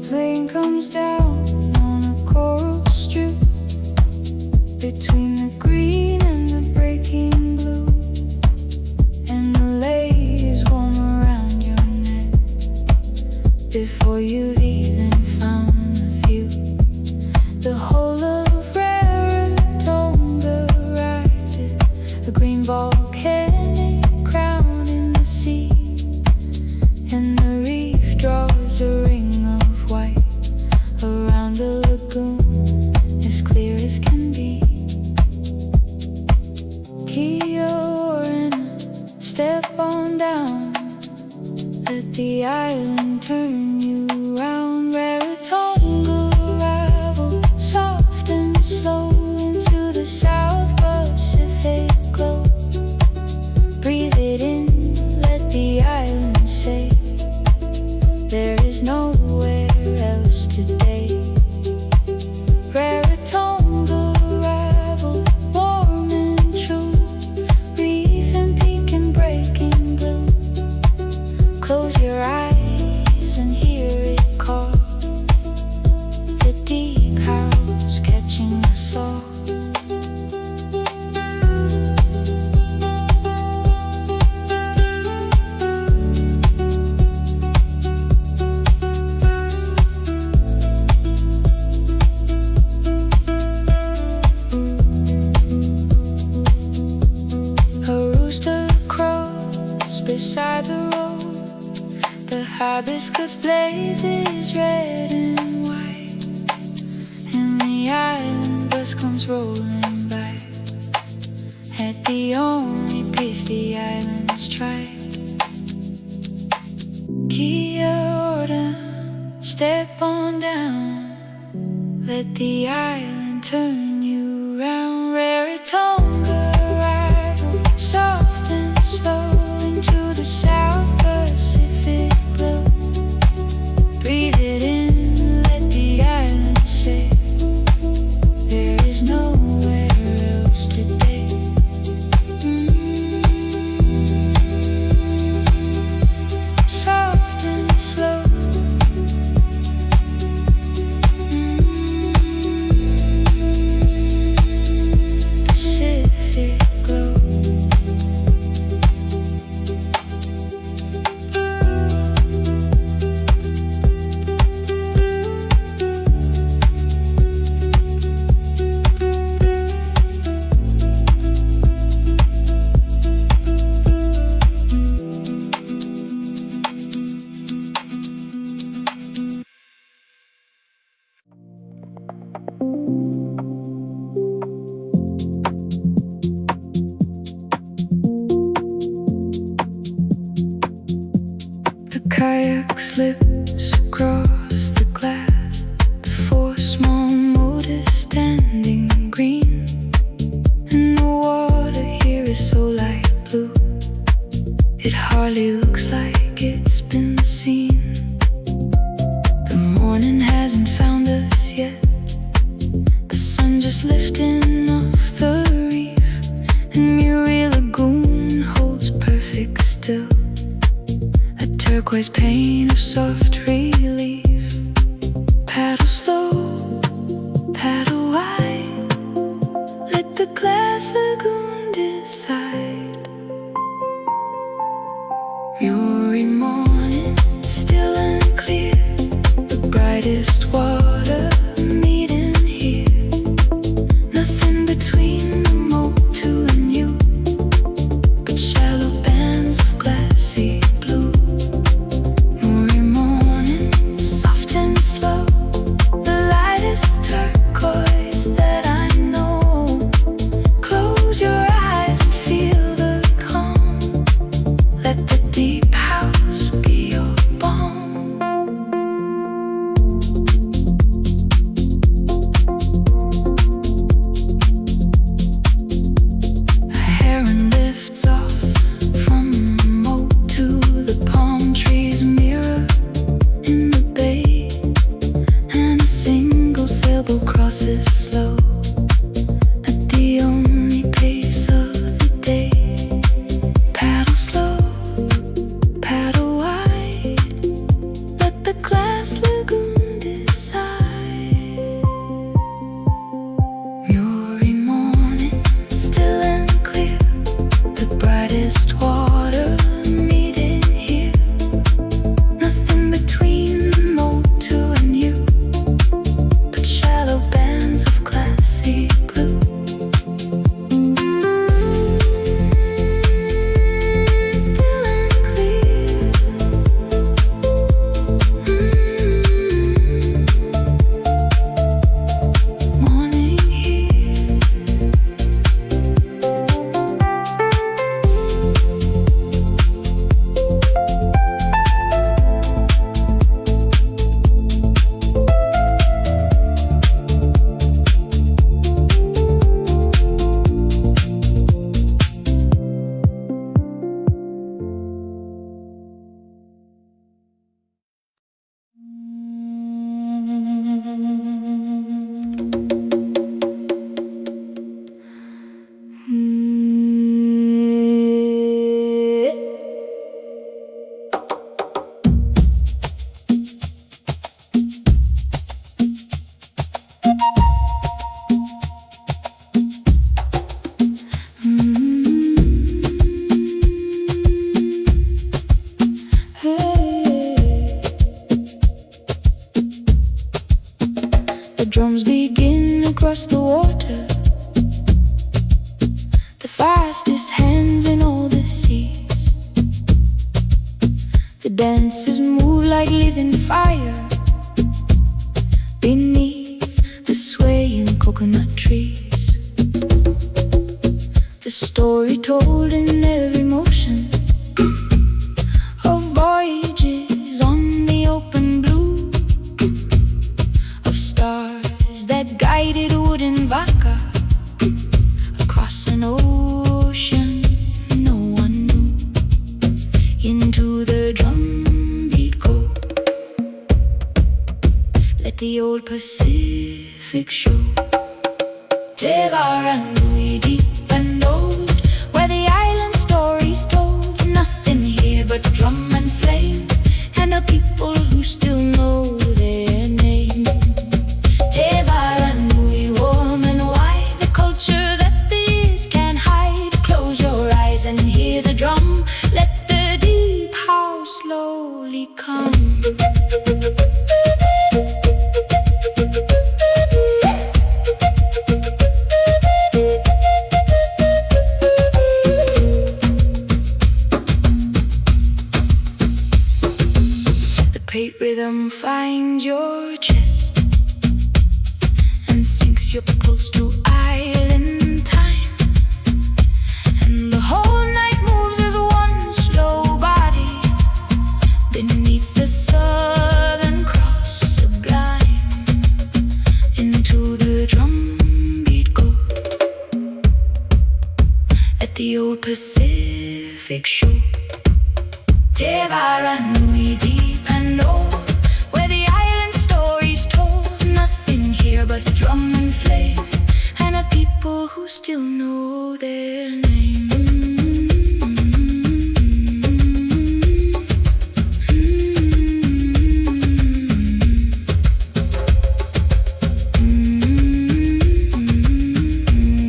Plane comes down on a coral strip between the green and the breaking blue, and the lake is warm around your neck before you've even found the view. The whole of Rarotonga rises, a green volcanic crown in the sea, and the reef draws a ring of white around the lagoon, as clear as can be. Key and step on down, let the island turn you round. Rarotonga arrival, soft and slow into the South Pacific glow. Breathe it in, let the island say there is nowhere else today. Rarotonga arrival, warm and true, reef and peak and breaking blue. Close your eyes and hear it call, the deep house catching us all. A rooster crows beside the road, the hibiscus blazes red and white, and the island bus comes rolling by at the only place the island's tried. Kia, step on down, let the island turn you round. Rarotonga arrival, soft and slow into the South Pacific glow. Breathe it in, let the island say there is nowhere else today. Soft and slow. Pacific glow. The kayak slips across the glass, the four small motors standing green, and the water here is so light blue, it hardly looks like it's been seen. The morning hasn't found us yet, the sun just lifting off the reef, and Muri Lagoon holds perfect still, a turquoise pane of soft relief. Paddle slow, paddle wide, let the glass lagoon decide. Muri morning, still and clear, the brightest water meeting here. Nothing between the Motu and you, but shallow bands of glassy blue. Muri morning, soft and slow, the lightest turquoise that I know. Close your eyes and feel the calm, let the deep house be your balm. across the water, the fastest hands in all the seas. The dancers move like living fire beneath the swaying coconut trees. The story told in every motion of voyages on the open blue, of stars that guided wooden Vara across an ocean no one knew. Into the drum beat go, let the old Pacific show. Te Vara Nui, deep and old, where the island story's told. Nothing here but drum and flame, and a people who still know their name. Te Vara Nui, warm and wide, the culture that the years can't hide. Close your eyes and hear the drum, let the deep house slowly come. Rhythm finds your chest and sinks your pulse to island time, and the whole night moves as one slow body beneath the Southern Cross sublime. Into the drum beat go, at the old Pacific shore. Te Vara Nui, deep and old, where the island story's told. Nothing here but drum and flame, and a people who still know their name.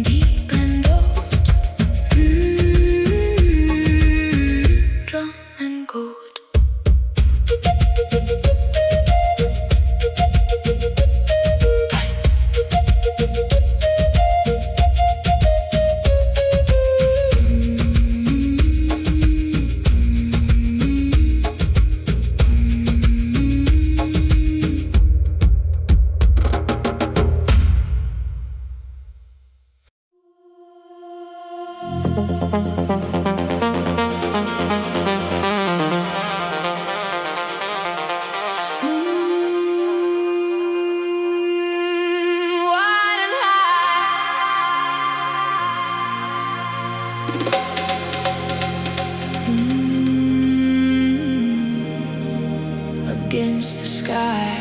Deep and old, drum and gold. Against the sky.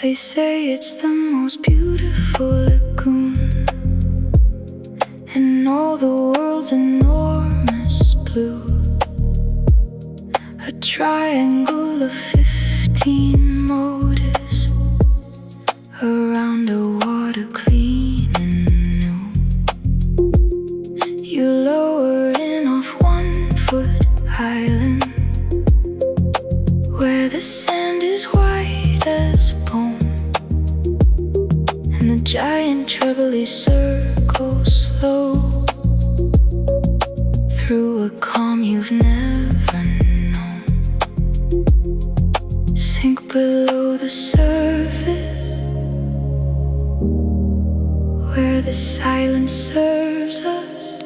They say it's the most beautiful lagoon in all the world's enormous blue. A triangle of 15 motors around a water clean and new. You lower in off 1-foot island where the sand is white as bone, and the giant trebly circle slow through a calm you've never known. Sink below the surface where the silence serves us.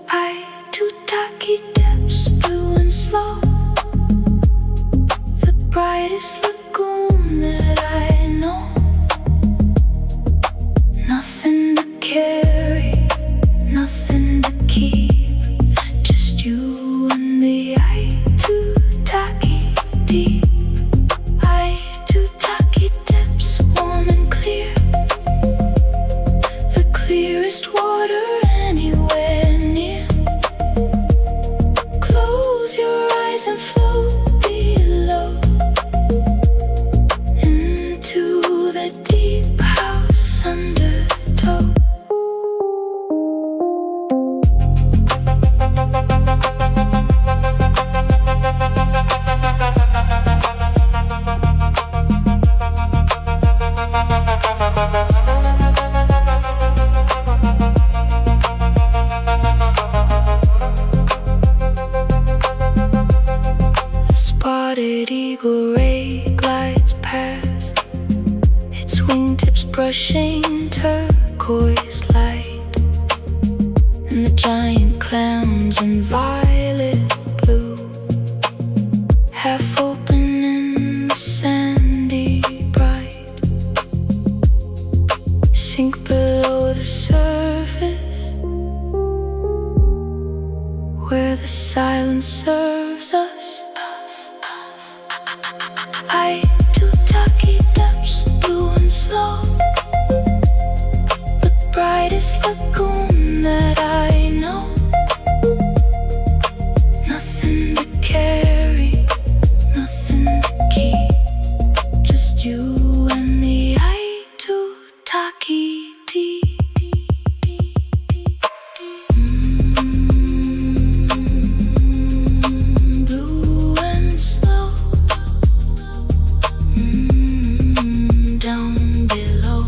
Aitutaki depths, blue and slow, the brightest lagoon that I know. Nothing to carry, nothing to keep, just you and the Aitutaki deep. Aitutaki depths, warm and clear, the clearest water anywhere near. Close your eyes and float below into the deep house undertow. A spotted eagle ray glides past, its wingtips brushing turquoise light, and the giant clams in violet blue, half open in the sandy bright, sink below the surface where the silence serves us. Aitutaki depths, blue and slow, the brightest lagoon that I know. Nothing to carry, nothing to keep, just you and the Aitutaki deep. Blue and slow, down below.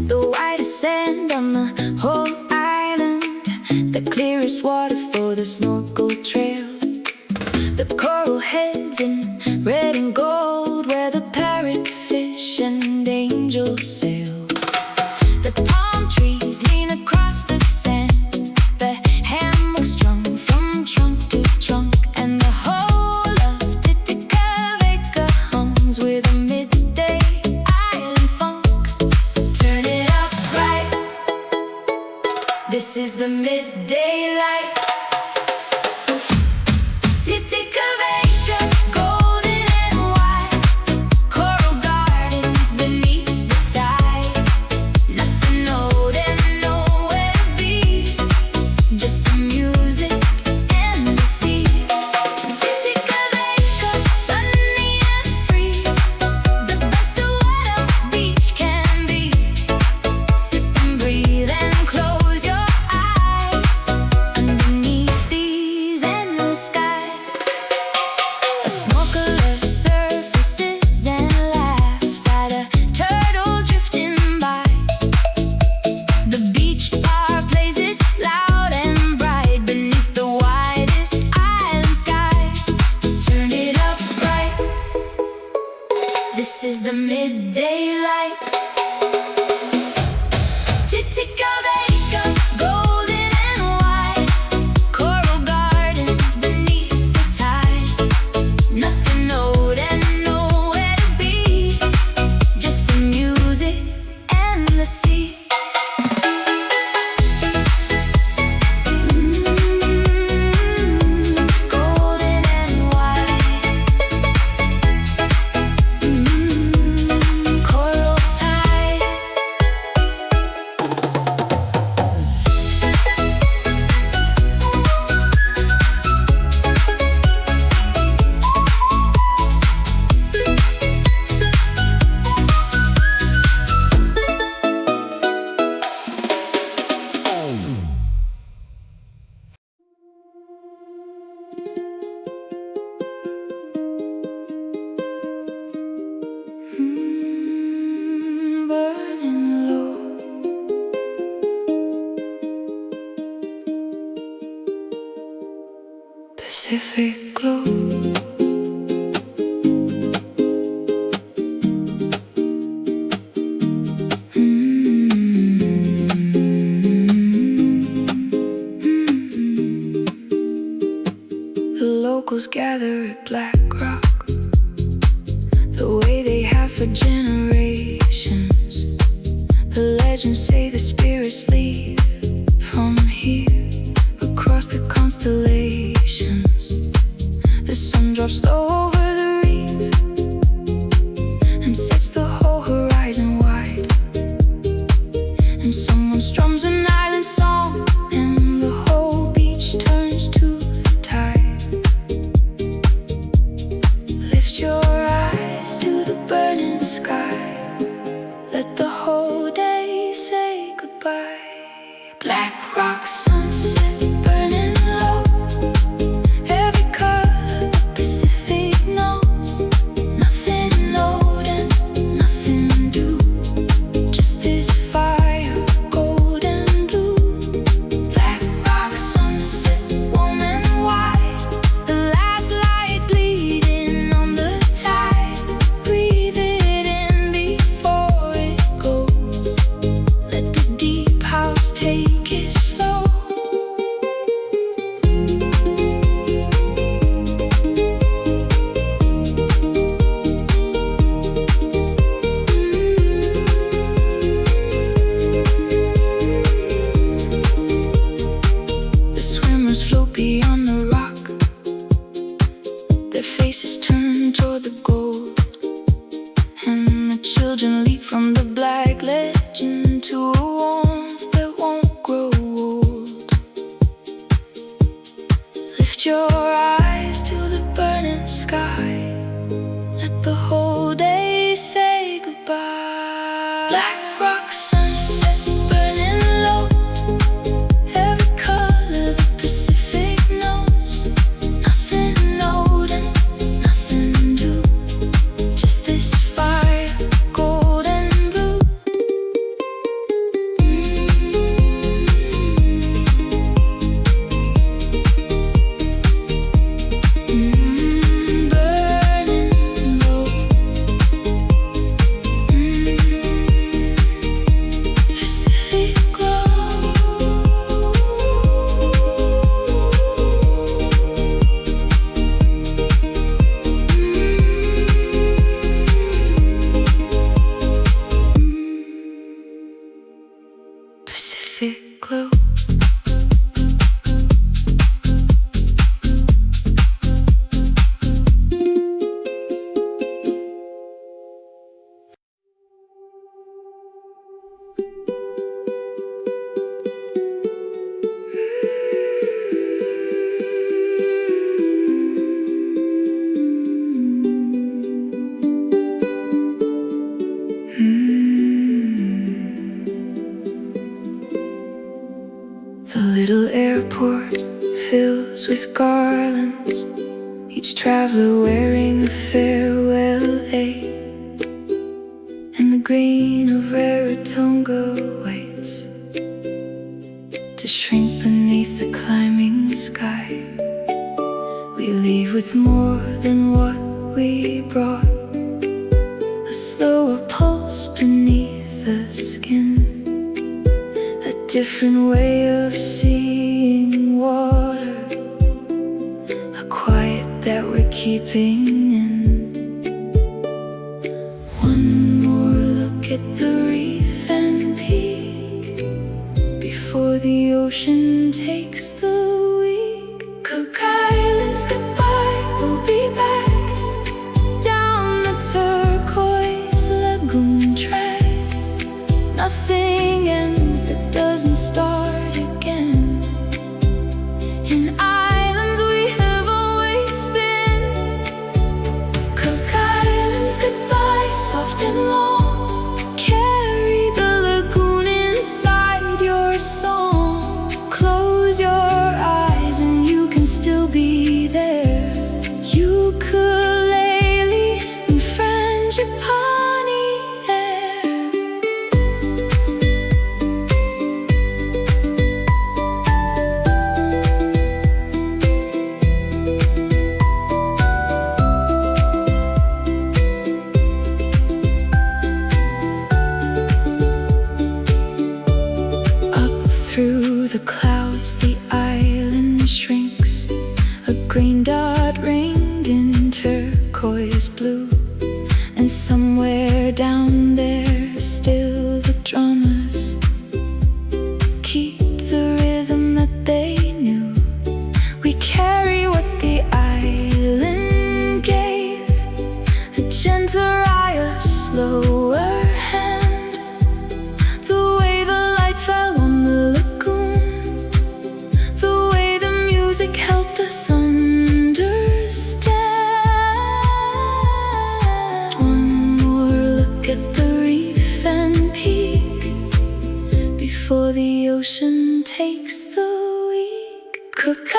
The whitest sand on the whole island, the clearest water for the snorkel trail, the coral heads in red and gold where the parrotfish and angels sail. The palm trees lean across the sand, the hammock strung from trunk to trunk, and the whole of Titikaveka hums with a midday island funk. Turn it up right, this is the midday light. Titikaveka, golden and white, coral gardens beneath the tide. Nothing old and nowhere Pacific glow. The locals gather at Black Rock, the way they have for generations. The legends say the spirits leave from here across the constellations. The sun drops low over the reef and sets the whole horizon wide. And someone strums an island song and the whole beach turns to the tide. Lift your eyes to the burning sky, let the whole day say goodbye. Black rock sunset burning low, every color the Pacific knows. Nothing old and nothing new, just this fire, gold and blue. Black rock sunset, warm and white, the last light bleeding on the tide. Breathe it in before it goes, let the deep house take it slow. The swimmers float beyond the rock, their faces turn toward the gold. And the children leap from the black ledge into a warmth that won't grow old. Lift your eyes to the burning sky, let the whole day say goodbye. Black rock sunset burning low, every color the Pacific knows. Nothing old and nothing new, just this fire, gold and blue. Burning low. Pacific glow. Pacific glow. The little airport fills with garlands, each traveler wearing a farewell aid. And the green of Rarotonga waits to shrink beneath the climbing sky. We leave with more than what we brought, a slower pulse beneath the skin, a different way of seeing water, a quiet that we're keeping in. One more look at the reef and peak before the ocean takes the week. Cook Islands goodbye, we'll be back down the Turquoise Lagoon track. Nothing ends that doesn't start again. In islands we have always been. Cook Islands goodbye, soft and long. Carry the lagoon inside your song. Close your eyes. the clouds, the island shrinks, a green dot ringed in turquoise blue. And somewhere down there, still the drummers keep the rhythm that they knew. We carry what the island gave, a gentle eye, a slower hand. The way the light fell on the lagoon, the way the music helped us understand. One more look at the reef and peak before the ocean takes the week. Cook